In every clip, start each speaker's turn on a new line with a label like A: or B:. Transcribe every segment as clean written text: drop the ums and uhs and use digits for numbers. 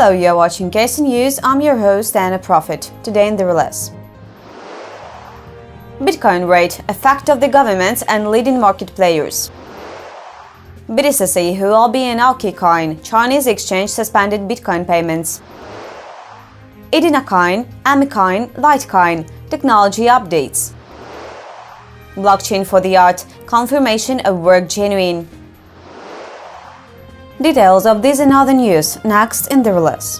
A: Hello, you're watching Case News. I'm your host, Anna Prophet. Today in the release. Bitcoin rate, effect of the governments and leading market players. BTCC, Huobi and OkCoin, Chinese exchange suspended Bitcoin payments. E-Dinar Coin, OkCoin, Litecoin, technology updates. Blockchain for the art, confirmation of work genuine. Details of this and other news next in the release.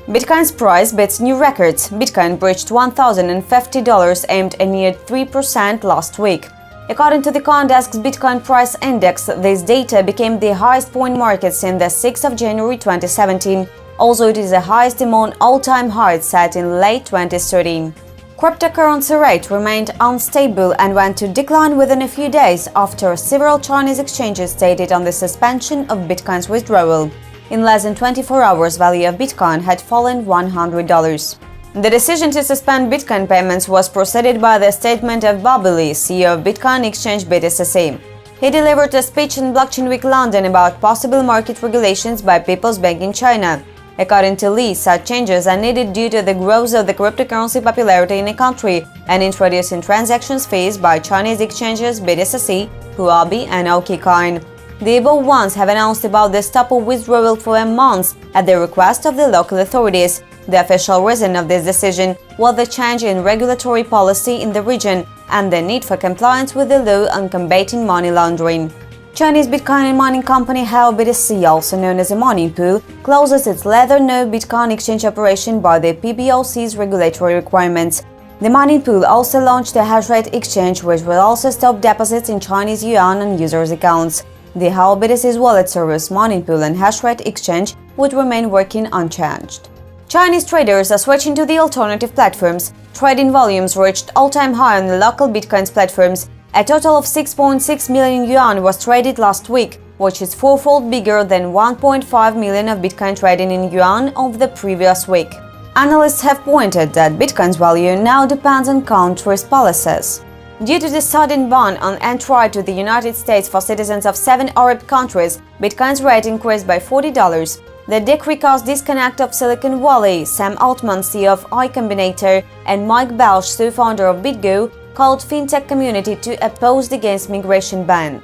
A: Bitcoin's price beats new records. Bitcoin breached $1,050, aimed a near 3% last week. According to the CoinDesk's Bitcoin Price Index, this data became the highest point market since the 6th of January 2017. Also, it is the highest among all-time highs set in late 2013. Cryptocurrency rate remained unstable and went to decline within a few days after several Chinese exchanges stated on the suspension of Bitcoin's withdrawal. In less than 24 hours, value of Bitcoin had fallen $100. The decision to suspend Bitcoin payments was preceded by the statement of Bobby Lee, CEO of Bitcoin exchange BTCC. He delivered a speech in Blockchain Week London about possible market regulations by People's Bank in China. According to Lee, such changes are needed due to the growth of the cryptocurrency popularity in the country and introducing transactions fees by Chinese exchanges BTCC, Huobi and OkCoin. The above ones have announced about the stop of withdrawal for a month at the request of the local authorities. The official reason of this decision was the change in regulatory policy in the region and the need for compliance with the law on combating money laundering. Chinese Bitcoin mining company HaoBTC, also known as a mining pool, closes its no Bitcoin exchange operation by the PBOC's regulatory requirements. The mining pool also launched a hash rate exchange, which will also stop deposits in Chinese yuan on users' accounts. The HaoBTC's wallet service, mining pool and hash rate exchange would remain working unchanged. Chinese traders are switching to the alternative platforms. Trading volumes reached all-time high on the local Bitcoin's platforms. A total of 6.6 million yuan was traded last week, which is fourfold bigger than 1.5 million of Bitcoin trading in yuan of the previous week. Analysts have pointed that Bitcoin's value now depends on countries' policies. Due to the sudden ban on entry to the United States for citizens of 7 Arab countries, Bitcoin's rate increased by $40. The decree caused disconnect of Silicon Valley. Sam Altman, CEO of iCombinator, and Mike Balch, co-founder of BitGo, called fintech community to oppose against migration ban.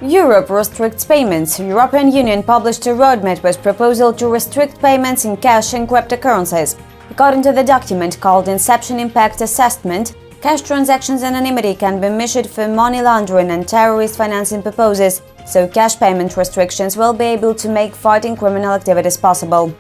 A: Europe restricts payments. European Union published a roadmap with proposal to restrict payments in cash and cryptocurrencies. According to the document called Inception Impact Assessment, cash transactions anonymity can be measured for money laundering and terrorist financing purposes, so cash payment restrictions will be able to make fighting criminal activities possible.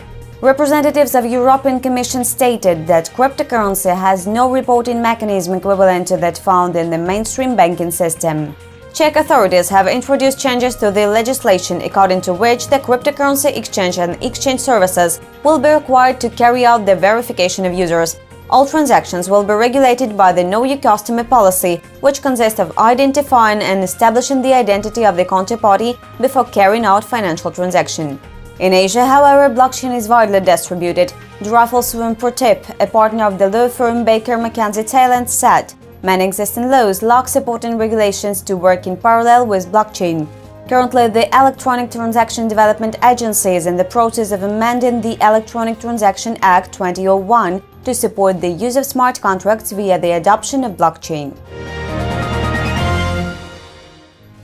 A: Representatives of European Commission stated that cryptocurrency has no reporting mechanism equivalent to that found in the mainstream banking system. Czech authorities have introduced changes to the legislation according to which the cryptocurrency exchange and exchange services will be required to carry out the verification of users. All transactions will be regulated by the Know Your Customer policy, which consists of identifying and establishing the identity of the counterparty before carrying out financial transaction. In Asia, however, blockchain is widely distributed. Drafel Protip, a partner of the law firm Baker McKenzie Thailand, said, "Many existing laws lack supporting regulations to work in parallel with blockchain." Currently, the Electronic Transaction Development Agency is in the process of amending the Electronic Transaction Act 2001 to support the use of smart contracts via the adoption of blockchain.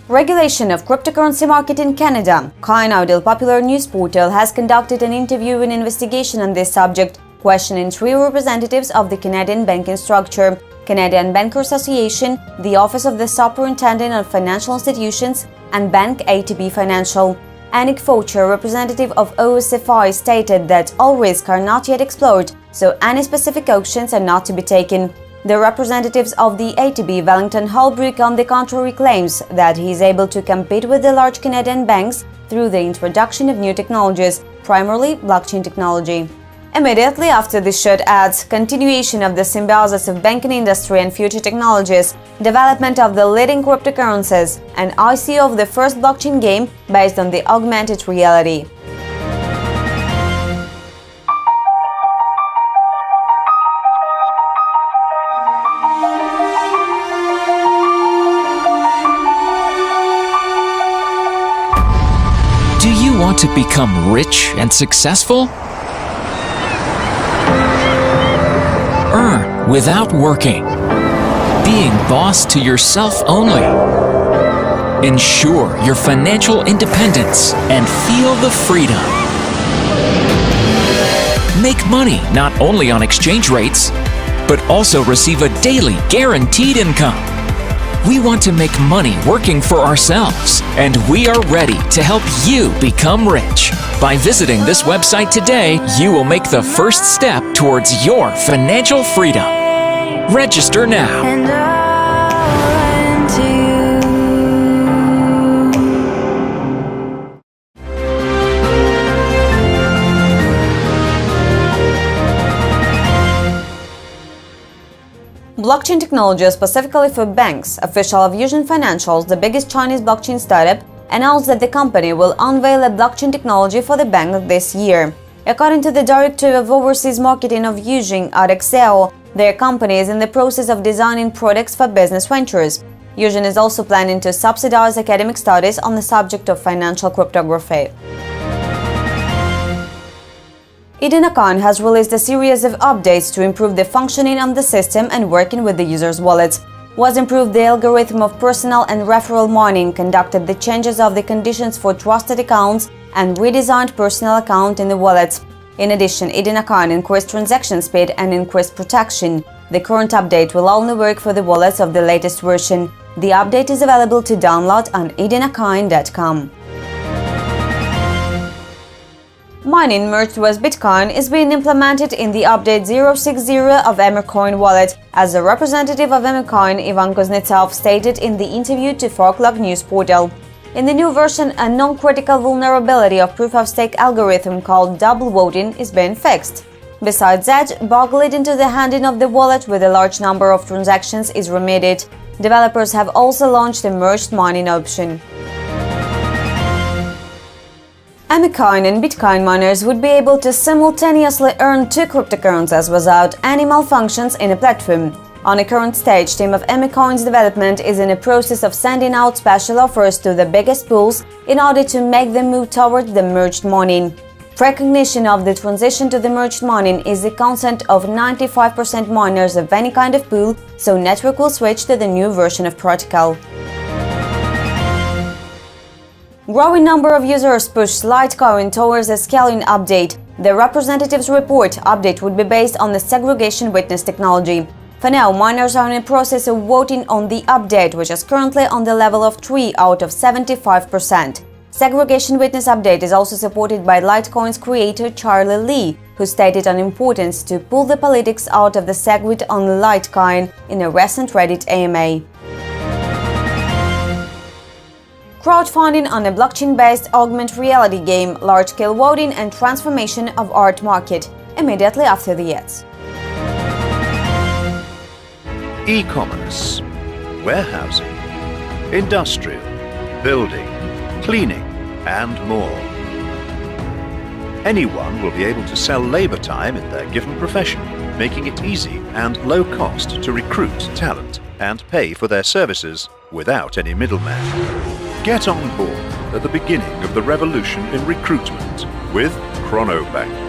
A: Regulation of cryptocurrency market in Canada. CoinAudit, popular news portal, has conducted an interview and investigation on this subject, questioning 3 representatives of the Canadian banking structure: Canadian Bankers Association, the Office of the Superintendent of Financial Institutions, and Bank ATB Financial. Anik Foucher, representative of OSFI, stated that all risks are not yet explored, so any specific actions are not to be taken. The representatives of the ATB, Wellington Holbrook, on the contrary, claims that he is able to compete with the large Canadian banks through the introduction of new technologies, primarily blockchain technology. Immediately after the short ads, continuation of the symbiosis of banking industry and future technologies, development of the leading cryptocurrencies, and ICO of the first blockchain game based on the augmented reality.
B: to become rich and successful? Earn without working. Being boss to yourself only. Ensure your financial independence and feel the freedom. Make money not only on exchange rates, but also receive a daily guaranteed income. We want to make money working for ourselves, and we are ready to help you become rich. By visiting this website today, you will make the first step towards your financial freedom. Register now.
A: Blockchain technology specifically for banks. Official of Juzhen Financials, the biggest Chinese blockchain startup, announced that the company will unveil a blockchain technology for the bank this year. According to the director of overseas marketing of Juzhen, Alexeo, their company is in the process of designing products for business ventures. Juzhen is also planning to subsidize academic studies on the subject of financial cryptography. E-Dinar Coin has released a series of updates to improve the functioning of the system and working with the users' wallets. Was improved the algorithm of personal and referral mining, conducted the changes of the conditions for trusted accounts, and redesigned personal account in the wallets. In addition, E-Dinar Coin increased transaction speed and increased protection. The current update will only work for the wallets of the latest version. The update is available to download on edinarcoin.com. Mining merged with Bitcoin is being implemented in the update 060 of EmirCoin wallet, as a representative of EmirCoin, Ivan Kuznetsov, stated in the interview to 4 O'Clock news portal. In the new version, a non-critical vulnerability of proof-of-stake algorithm called double voting is being fixed. Besides that, bug leading to the handing of the wallet with a large number of transactions is remedied. Developers have also launched a merged mining option. EmirCoin and Bitcoin miners would be able to simultaneously earn 2 cryptocurrencies without any malfunctions in a platform. On a current stage, team of EmirCoin's development is in a process of sending out special offers to the biggest pools in order to make them move towards the merged mining. Recognition of the transition to the merged mining is the consent of 95% miners of any kind of pool, so network will switch to the new version of protocol. Growing number of users pushed Litecoin towards a scaling update. The representatives report update would be based on the segregation witness technology. For now, miners are in the process of voting on the update, which is currently on the level of 3 out of 75%. Segregation witness update is also supported by Litecoin's creator Charlie Lee, who stated on importance to pull the politics out of the SegWit on Litecoin in a recent Reddit AMA. Crowdfunding on a blockchain-based augmented reality game, large-scale voting and transformation of art market, immediately after the ads.
C: E-commerce, warehousing, industrial, building, cleaning, and more. Anyone will be able to sell labor time in their given profession, making it easy and low cost to recruit talent and pay for their services without any middleman. Get on board at the beginning of the revolution in recruitment with ChronoBank.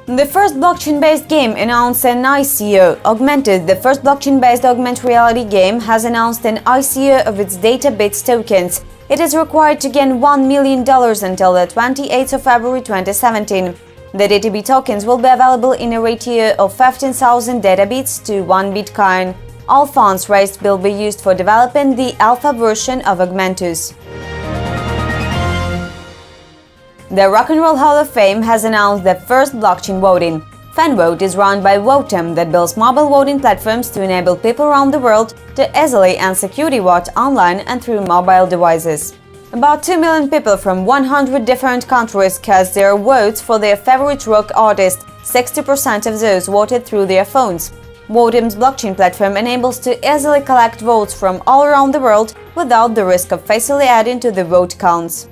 A: The first blockchain-based game announced an ICO. Augmented, the first blockchain-based augmented reality game, has announced an ICO of its DataBits tokens. It is required to gain $1 million until the 28th of February 2017. The DataBit tokens will be available in a ratio of 15,000 DataBits to 1 Bitcoin. All funds raised will be used for developing the alpha version of Augmentus. The Rock and Roll Hall of Fame has announced the first blockchain voting. FanVote is run by Votem, that builds mobile voting platforms to enable people around the world to easily and securely vote online and through mobile devices. About 2 million people from 100 different countries cast their votes for their favorite rock artist. 60% of those voted through their phones. Votem's blockchain platform enables to easily collect votes from all around the world without the risk of facially adding to the vote counts.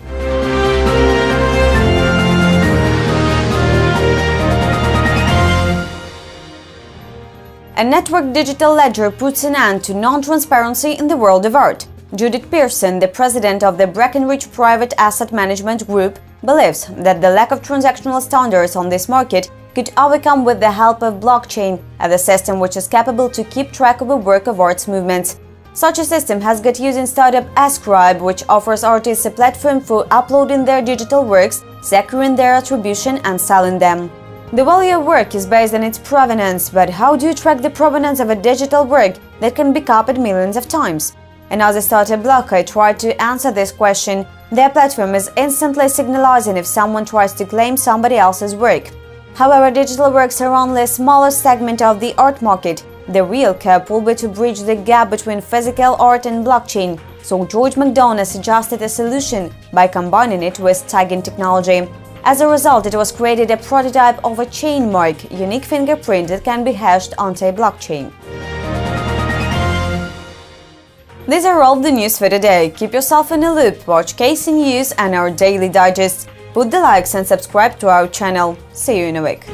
A: A networked digital ledger puts an end to non-transparency in the world of art. Judith Pearson, the president of the Breckenridge Private Asset Management Group, believes that the lack of transactional standards on this market could overcome with the help of blockchain, a system which is capable to keep track of a work of art's movements. Such a system has got used in startup Ascribe, which offers artists a platform for uploading their digital works, securing their attribution and selling them. The value of work is based on its provenance, but how do you track the provenance of a digital work that can be copied millions of times? Another startup Blockade tried to answer this question. Their platform is instantly signalizing if someone tries to claim somebody else's work. However, digital works are only a smaller segment of the art market. The real cap will be to bridge the gap between physical art and blockchain, so George McDonough suggested a solution by combining it with tagging technology. As a result, it was created a prototype of a chain mark, unique fingerprint that can be hashed onto a blockchain. These are all the news for today. Keep yourself in the loop, watch KC News and our daily digests. Put the likes and subscribe to our channel. See you in a week.